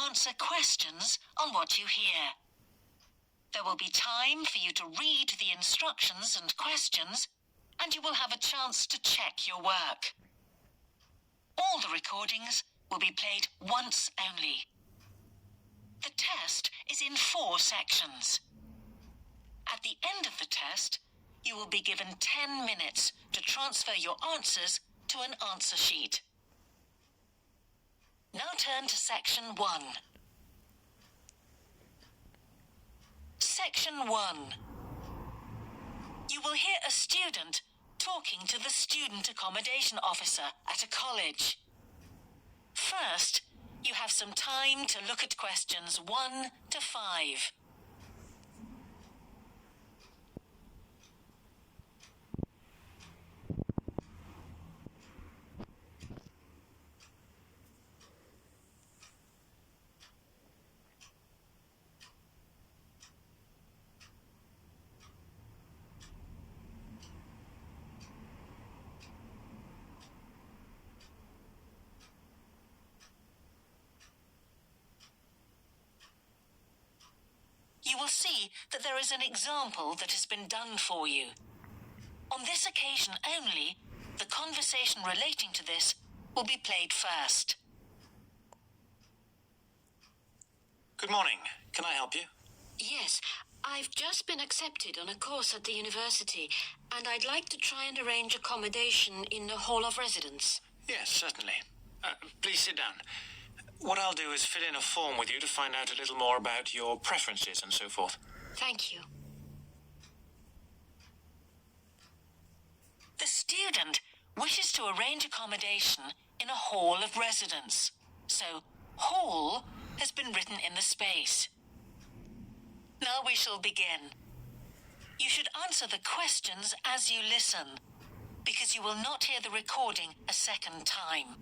answer questions on what you hear. There will be time for you to read the instructions and questions, and you will have a chance to check your work. All the recordings will be played once only. The test is in 4 sections. At the end of the test, you will be given 10 minutes to transfer your answers to an answer sheet. Now turn to Section 1. Section 1. You will hear a student talking to the student accommodation officer at a college. First, you have some time to look at questions 1 to 5. You will see that there is an example that has been done for you. On this occasion only, the conversation relating to this will be played first. Good morning. Can I help you? Yes, I've just been accepted on a course at the university, and I'd like to try and arrange accommodation in the hall of residence. Yes, certainly. Please sit down. What I'll do is fill in a form with you to find out a little more about your preferences and so forth. Thank you. The student wishes to arrange accommodation in a hall of residence, so hall has been written in the space. Now we shall begin. You should answer the questions as you listen, because you will not hear the recording a second time.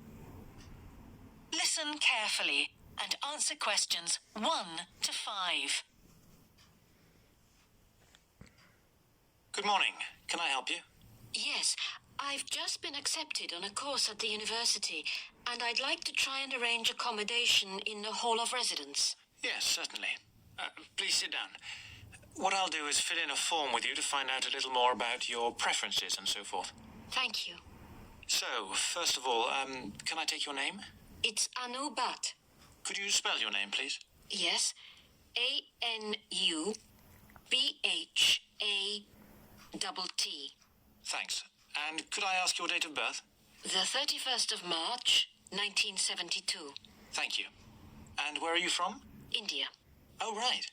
Listen carefully and answer questions 1 to 5. Good morning. Can I help you? Yes, I've just been accepted on a course at the university, and I'd like to try and arrange accommodation in the hall of residence. Yes, certainly. Please sit down. What I'll do is fill in a form with you to find out a little more about your preferences and so forth. Thank you. So, first of all, can I take your name? It's Anu Bhatt. Could you spell your name, please? Yes, ANUBHATT. Thanks. And could I ask your date of birth? The 31st of March, 1972. Thank you. And where are you from? India. Oh, right.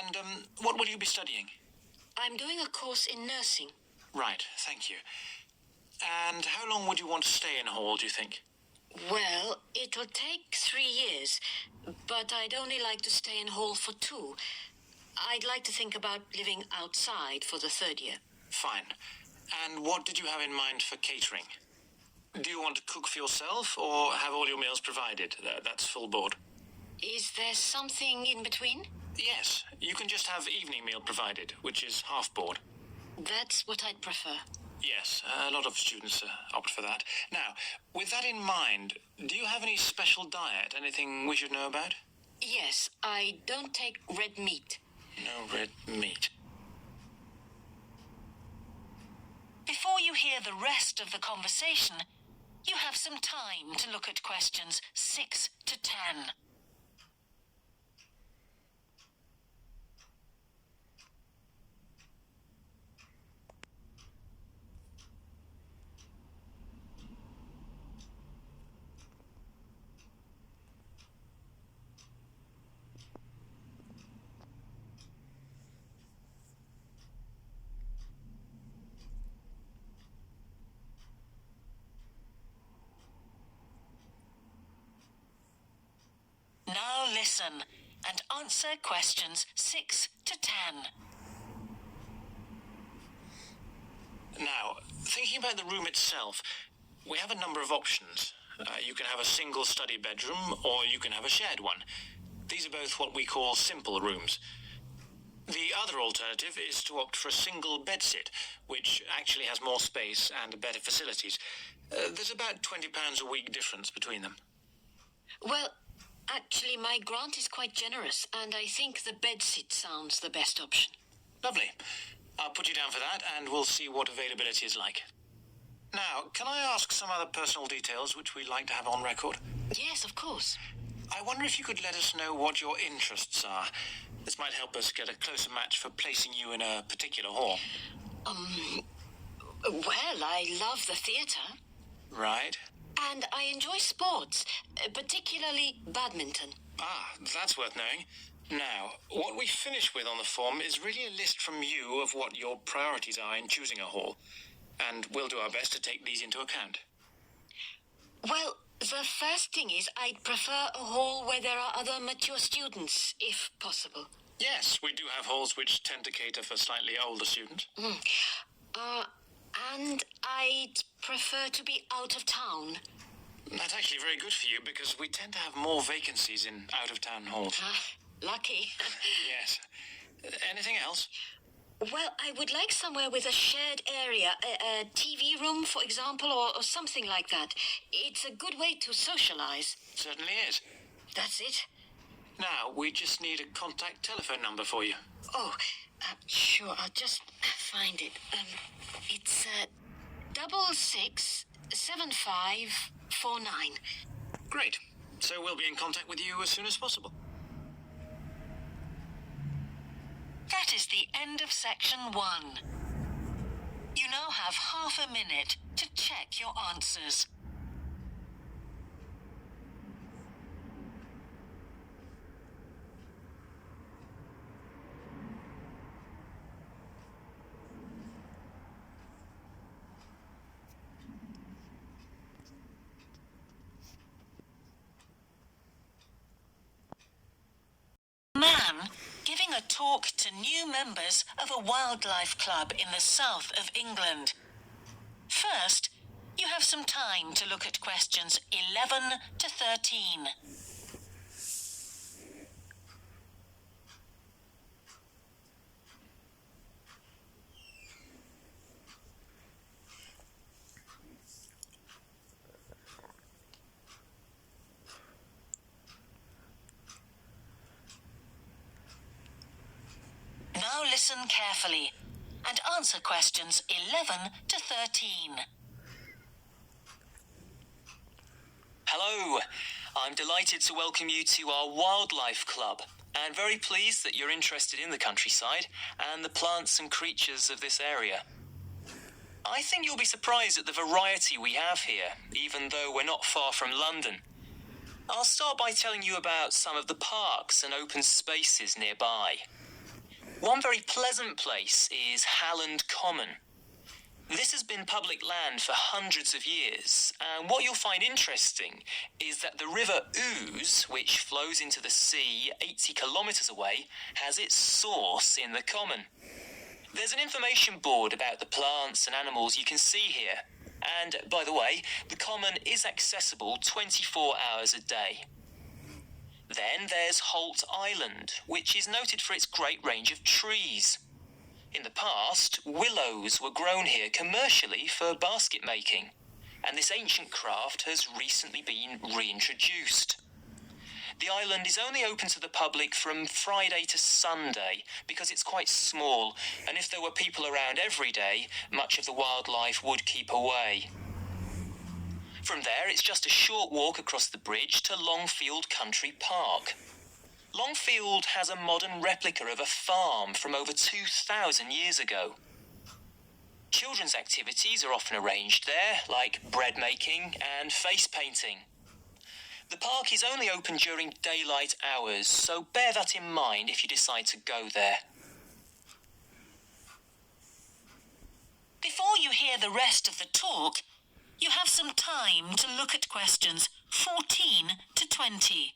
And what will you be studying? I'm doing a course in nursing. Right, thank you. And how long would you want to stay in hall, do you think? Well, it'll take 3 years, but I'd only like to stay in hall for 2. I'd like to think about living outside for the 3rd year. Fine. And what did you have in mind for catering? Do you want to cook for yourself or have all your meals provided? That's full board. Is there something in between? Yes, you can just have evening meal provided, which is half board. That's what I'd prefer. Yes, a lot of students opt for that. Now, with that in mind, do you have any special diet? Anything we should know about? Yes, I don't take red meat. No red meat. Before you hear the rest of the conversation, you have some time to look at questions 6 to 10. Now listen and answer questions 6 to 10. Now, thinking about the room itself, we have a number of options. You can have a single study bedroom, or you can have a shared one. These are both what we call simple rooms. The other alternative is to opt for a single bedsit, which actually has more space and better facilities. There's about £20 a week difference between them. Well, actually, Actually, my grant is quite generous, and I think the bedsit sounds the best option. Lovely. I'll put you down for that, and we'll see what availability is like. Now, can I ask some other personal details which we'd like to have on record? Yes, of course. I wonder if you could let us know what your interests are. This might help us get a closer match for placing you in a particular hall. Well, I love the theatre. Right. And I enjoy sports, particularly badminton. Ah, that's worth knowing. Now, what we finish with on the form is really a list from you of what your priorities are in choosing a hall. And we'll do our best to take these into account. Well, the first thing is I'd prefer a hall where there are other mature students, if possible. Yes, we do have halls which tend to cater for slightly older students. And I'd prefer to be out of town. That's actually very good for you because we tend to have more vacancies in out-of-town halls. Lucky. Yes. Anything else? Well, I would like somewhere with a shared area, a TV room, for example, or something like that. It's a good way to socialize. Certainly is. That's it. Now, we just need a contact telephone number for you. Oh, sure, I'll just find it. It's 667549. Great. So we'll be in contact with you as soon as possible. That is the end of section 1. You now have half a minute to check your answers. Man giving a talk to new members of a wildlife club in the south of England. First, you have some time to look at questions 11 to 13. Now listen carefully and answer questions 11 to 13. Hello, I'm delighted to welcome you to our wildlife club and very pleased that you're interested in the countryside and the plants and creatures of this area. I think you'll be surprised at the variety we have here, even though we're not far from London. I'll start by telling you about some of the parks and open spaces nearby. One very pleasant place is Halland Common. This has been public land for hundreds of years, and what you'll find interesting is that the River Ouse, which flows into the sea 80 kilometres away, has its source in the common. There's an information board about the plants and animals you can see here, and, by the way, the common is accessible 24 hours a day. Then there's Holt Island, which is noted for its great range of trees. In the past, willows were grown here commercially for basket making, and this ancient craft has recently been reintroduced. The island is only open to the public from Friday to Sunday because it's quite small, and if there were people around every day, much of the wildlife would keep away. From there, it's just a short walk across the bridge to Longfield Country Park. Longfield has a modern replica of a farm from over 2,000 years ago. Children's activities are often arranged there, like bread making and face painting. The park is only open during daylight hours, so bear that in mind if you decide to go there. Before you hear the rest of the talk, you have some time to look at questions 14 to 20.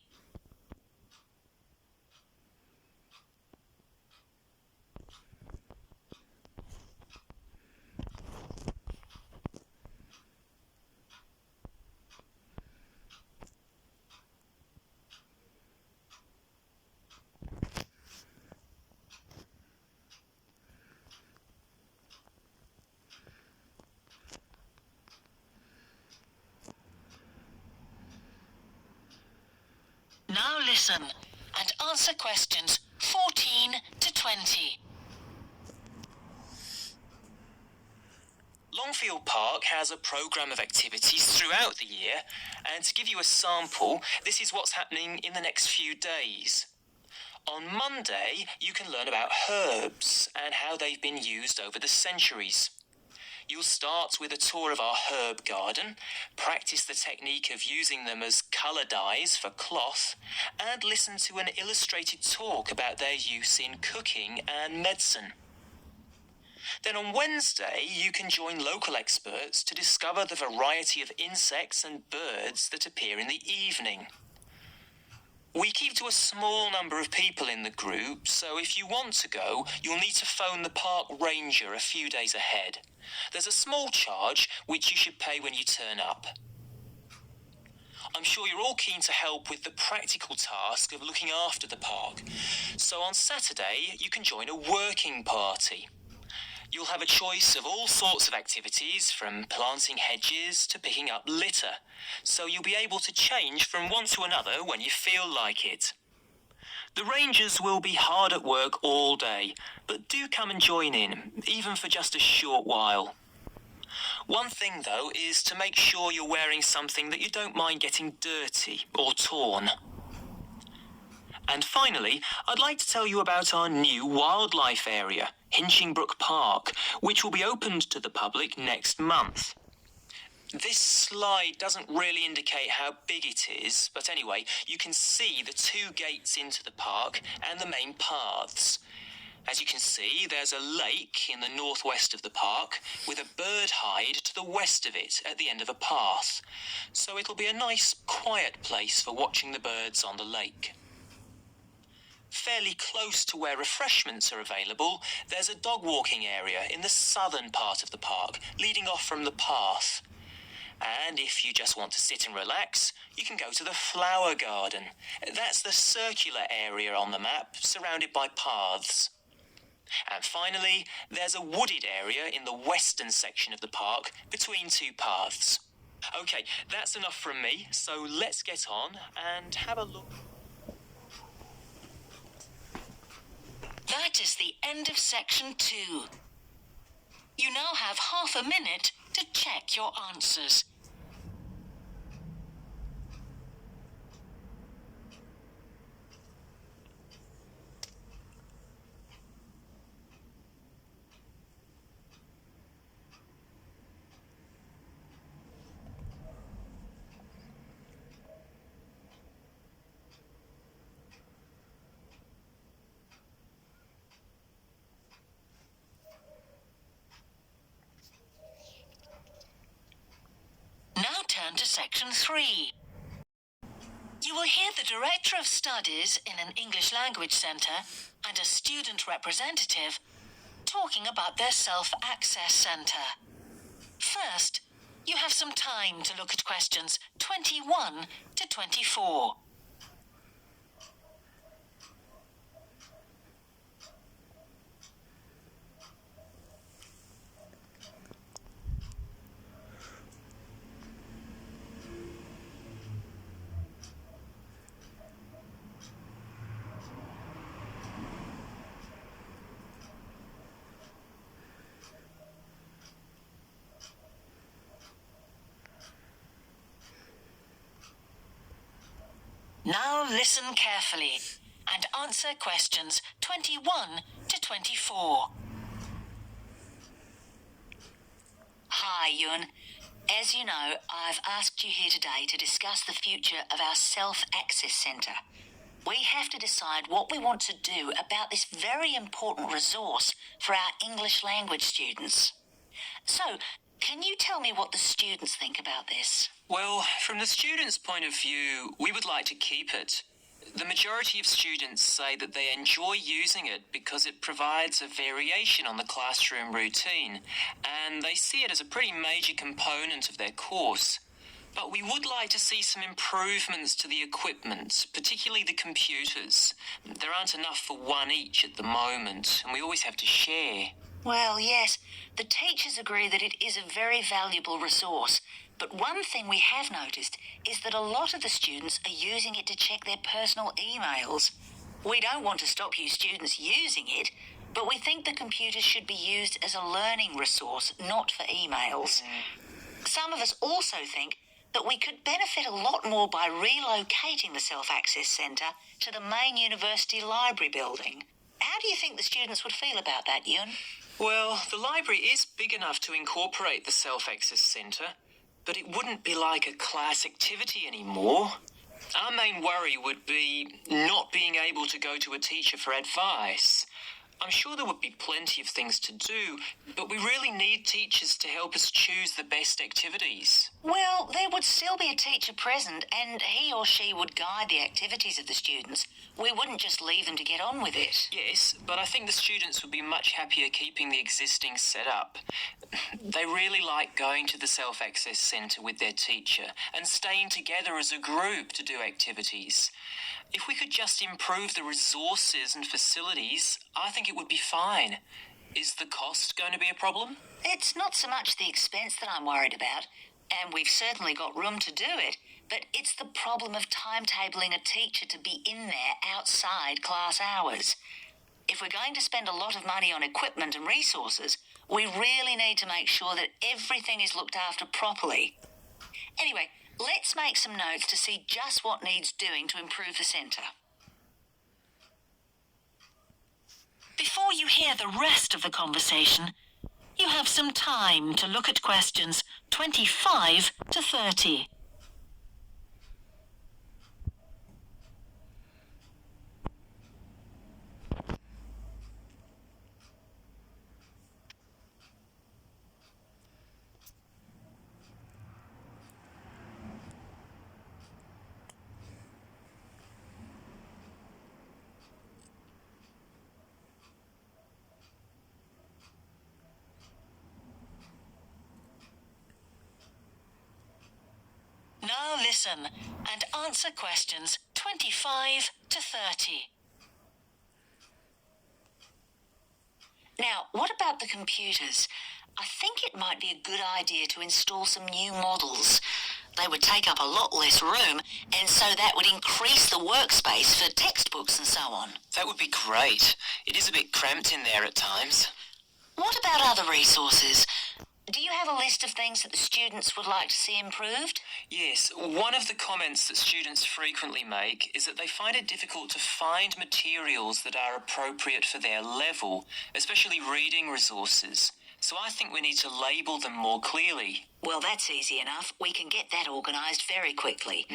listen and answer questions 14 to 20. Longfield Park has a programme of activities throughout the year, and to give you a sample, this is what's happening in the next few days. On Monday, you can learn about herbs and how they've been used over the centuries. You'll start with a tour of our herb garden, practice the technique of using them as colour dyes for cloth, and listen to an illustrated talk about their use in cooking and medicine. Then on Wednesday, you can join local experts to discover the variety of insects and birds that appear in the evening. We keep to a small number of people in the group, so if you want to go, you'll need to phone the park ranger a few days ahead. There's a small charge which you should pay when you turn up. I'm sure you're all keen to help with the practical task of looking after the park, so on Saturday you can join a working party. You'll have a choice of all sorts of activities, from planting hedges to picking up litter, so you'll be able to change from one to another when you feel like it. The rangers will be hard at work all day, but do come and join in, even for just a short while. One thing, though, is to make sure you're wearing something that you don't mind getting dirty or torn. And finally, I'd like to tell you about our new wildlife area, Hinchingbrook Park, which will be opened to the public next month. This slide doesn't really indicate how big it is, but anyway, you can see the two gates into the park and the main paths. As you can see, there's a lake in the northwest of the park with a bird hide to the west of it at the end of a path. So it'll be a nice, quiet place for watching the birds on the lake. Fairly close to where refreshments are available, there's a dog walking area in the southern part of the park, leading off from the path. And if you just want to sit and relax, you can go to the flower garden. That's the circular area on the map, surrounded by paths. And finally, there's a wooded area in the western section of the park, between two paths. OK, that's enough from me, so let's get on and have a look. That is the end of section 2. You now have half a minute to check your answers. Now turn to section 3. You will hear the Director of Studies in an English Language Centre and a student representative talking about their self-access centre. First, you have some time to look at questions 21 to 24. Now listen carefully and answer questions 21 to 24. Hi, Ewan. As you know, I've asked you here today to discuss the future of our self-access centre. We have to decide what we want to do about this very important resource for our English language students. So, can you tell me what the students think about this? Well, from the students' point of view, we would like to keep it. The majority of students say that they enjoy using it because it provides a variation on the classroom routine, and they see it as a pretty major component of their course. But we would like to see some improvements to the equipment, particularly the computers. There aren't enough for one each at the moment, and we always have to share. Well, yes, the teachers agree that it is a very valuable resource, But one thing we have noticed is that a lot of the students are using it to check their personal emails. We don't want to stop you students using it, but we think the computers should be used as a learning resource, not for emails. Some of us also think that we could benefit a lot more by relocating the Self-Access Centre to the main university library building. How do you think the students would feel about that, Ewan? Well, the library is big enough to incorporate the Self-Access Centre, but it wouldn't be like a class activity anymore. Our main worry would be not being able to go to a teacher for advice. I'm sure there would be plenty of things to do, but we really need teachers to help us choose the best activities. Well, there would still be a teacher present, and he or she would guide the activities of the students. We wouldn't just leave them to get on with it. Yes, but I think the students would be much happier keeping the existing setup. They really like going to the Self-Access Centre with their teacher and staying together as a group to do activities. If we could just improve the resources and facilities, I think it would be fine. Is the cost going to be a problem? It's not so much the expense that I'm worried about, and we've certainly got room to do it, but it's the problem of timetabling a teacher to be in there outside class hours. If we're going to spend a lot of money on equipment and resources, we really need to make sure that everything is looked after properly. Anyway, let's make some notes to see just what needs doing to improve the centre. Before you hear the rest of the conversation, you have some time to look at questions 25 to 30. Now listen and answer questions 25 to 30. Now, what about the computers? I think it might be a good idea to install some new models. They would take up a lot less room, and so that would increase the workspace for textbooks and so on. That would be great. It is a bit cramped in there at times. What about other resources? Do you have a list of things that the students would like to see improved? Yes, one of the comments that students frequently make is that they find it difficult to find materials that are appropriate for their level, especially reading resources. So I think we need to label them more clearly. Well, that's easy enough. We can get that organised very quickly.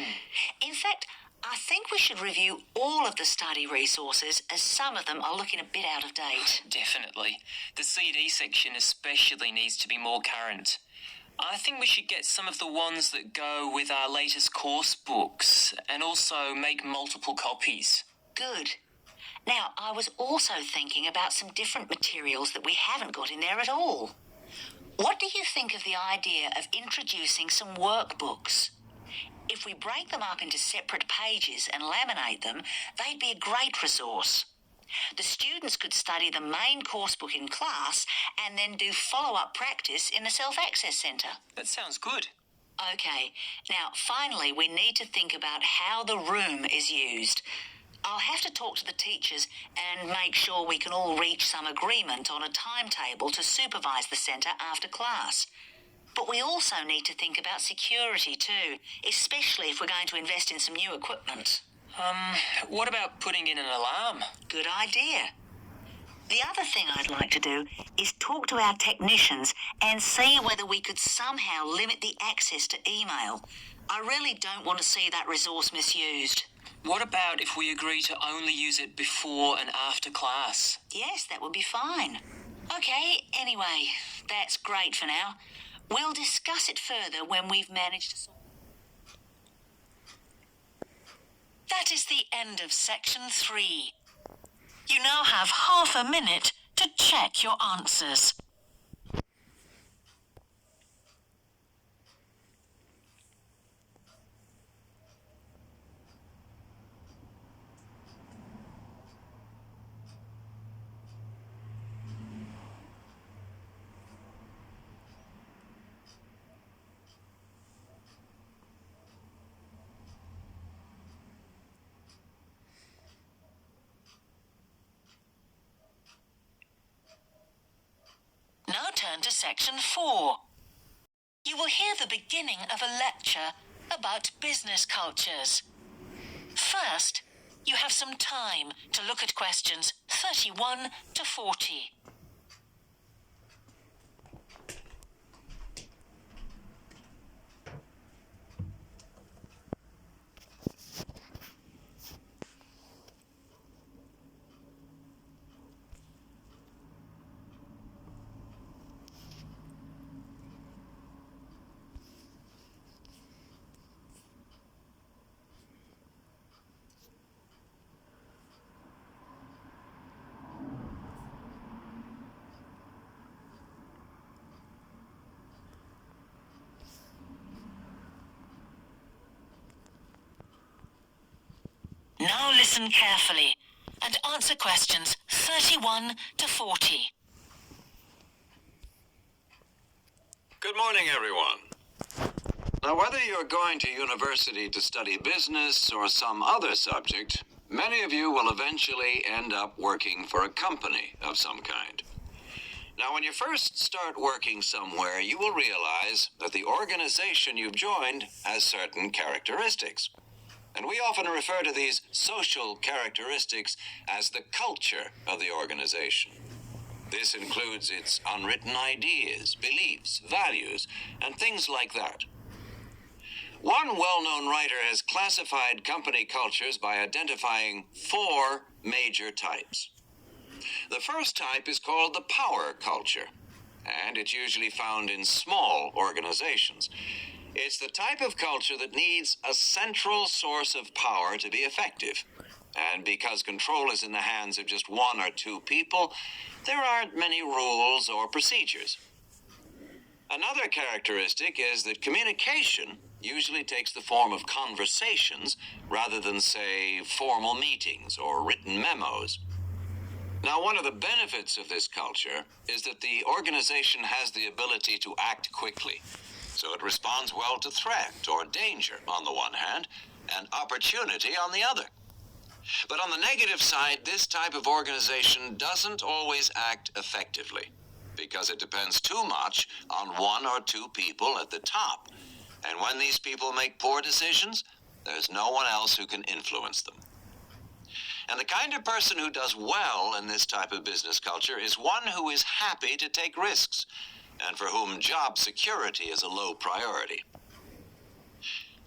In fact, I think we should review all of the study resources, as some of them are looking a bit out of date. Definitely. The CD section especially needs to be more current. I think we should get some of the ones that go with our latest course books and also make multiple copies. Good. Now, I was also thinking about some different materials that we haven't got in there at all. What do you think of the idea of introducing some workbooks? If we break them up into separate pages and laminate them, they'd be a great resource. The students could study the main course book in class and then do follow-up practice in the Self-Access Centre. That sounds good. Okay, now finally we need to think about how the room is used. I'll have to talk to the teachers and make sure we can all reach some agreement on a timetable to supervise the centre after class. But we also need to think about security too, especially if we're going to invest in some new equipment. What about putting in an alarm? Good idea. The other thing I'd like to do is talk to our technicians and see whether we could somehow limit the access to email. I really don't want to see that resource misused. What about if we agree to only use it before and after class? Yes, that would be fine. Okay, anyway, that's great for now. We'll discuss it further when we've managed to solve it. That is the end of section 3. You now have half a minute to check your answers. turn to section 4. You will hear the beginning of a lecture about business cultures. First, you have some time to look at questions 31 to 40. Now listen carefully and answer questions 31 to 40. Good morning, everyone. Now, whether you're going to university to study business or some other subject, many of you will eventually end up working for a company of some kind. Now, when you first start working somewhere, you will realize that the organization you've joined has certain characteristics. And we often refer to these social characteristics as the culture of the organization. This includes its unwritten ideas, beliefs, values, and things like that. One well-known writer has classified company cultures by identifying 4 major types. The first type is called the power culture, and it's usually found in small organizations. It's the type of culture that needs a central source of power to be effective. And because control is in the hands of just 1 or 2 people, there aren't many rules or procedures. Another characteristic is that communication usually takes the form of conversations rather than, say, formal meetings or written memos. Now, one of the benefits of this culture is that the organization has the ability to act quickly. So it responds well to threat or danger on the one hand, and opportunity on the other. But on the negative side, this type of organization doesn't always act effectively, because it depends too much on 1 or 2 people at the top. And when these people make poor decisions, there's no one else who can influence them. And the kind of person who does well in this type of business culture is one who is happy to take risks, and for whom job security is a low priority.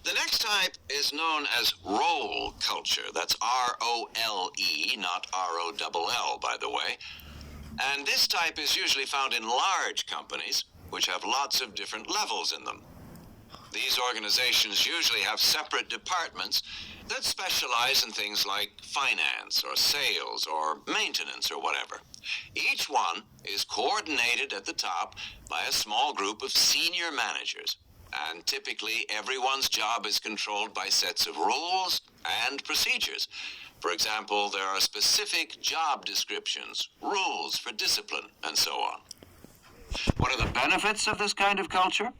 The next type is known as role culture. That's R-O-L-E, not R-O-L-L, by the way. And this type is usually found in large companies, which have lots of different levels in them. These organizations usually have separate departments that specialize in things like finance or sales or maintenance or whatever. Each one is coordinated at the top by a small group of senior managers, and typically everyone's job is controlled by sets of rules and procedures. For example, there are specific job descriptions, rules for discipline, and so on. What are the benefits of this kind of culture?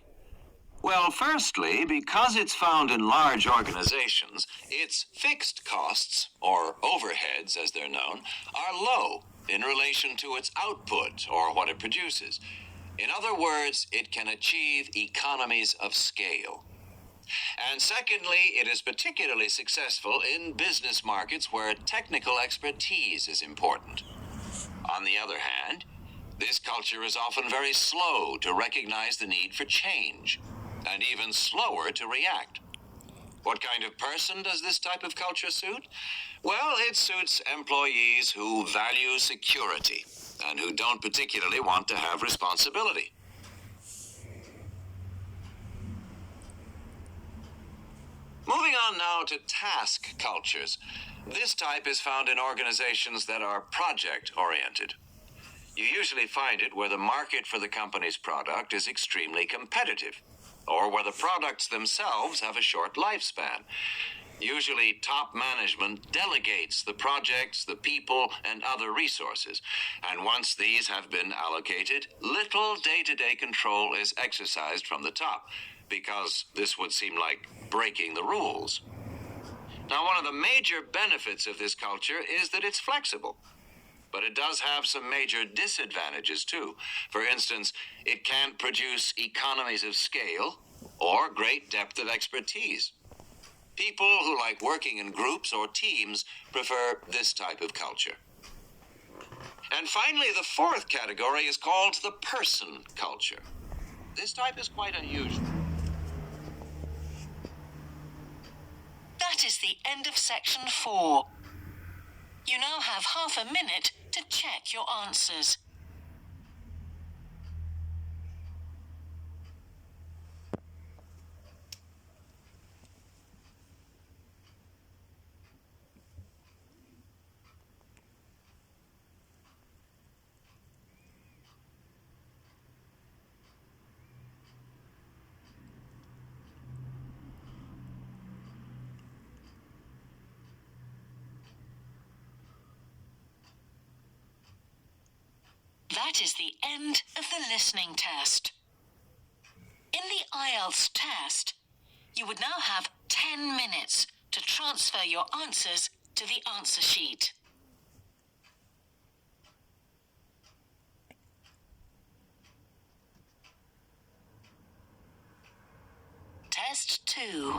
Well, firstly, because it's found in large organizations, its fixed costs, or overheads as they're known, are low in relation to its output or what it produces. In other words, it can achieve economies of scale. And secondly, it is particularly successful in business markets where technical expertise is important. On the other hand, this culture is often very slow to recognize the need for change, and even slower to react. What kind of person does this type of culture suit? Well, it suits employees who value security and who don't particularly want to have responsibility. Moving on now to task cultures. This type is found in organizations that are project-oriented. You usually find it where the market for the company's product is extremely competitive, or where the products themselves have a short lifespan. Usually, top management delegates the projects, the people, and other resources. And once these have been allocated, little day-to-day control is exercised from the top, because this would seem like breaking the rules. Now, one of the major benefits of this culture is that it's flexible. But it does have some major disadvantages, too. For instance, it can't produce economies of scale or great depth of expertise. People who like working in groups or teams prefer this type of culture. And finally, the fourth category is called the person culture. This type is quite unusual. That is the end of section 4. You now have half a minute to check your answers. That is the end of the listening test. In the IELTS test, you would now have 10 minutes to transfer your answers to the answer sheet. Test 2.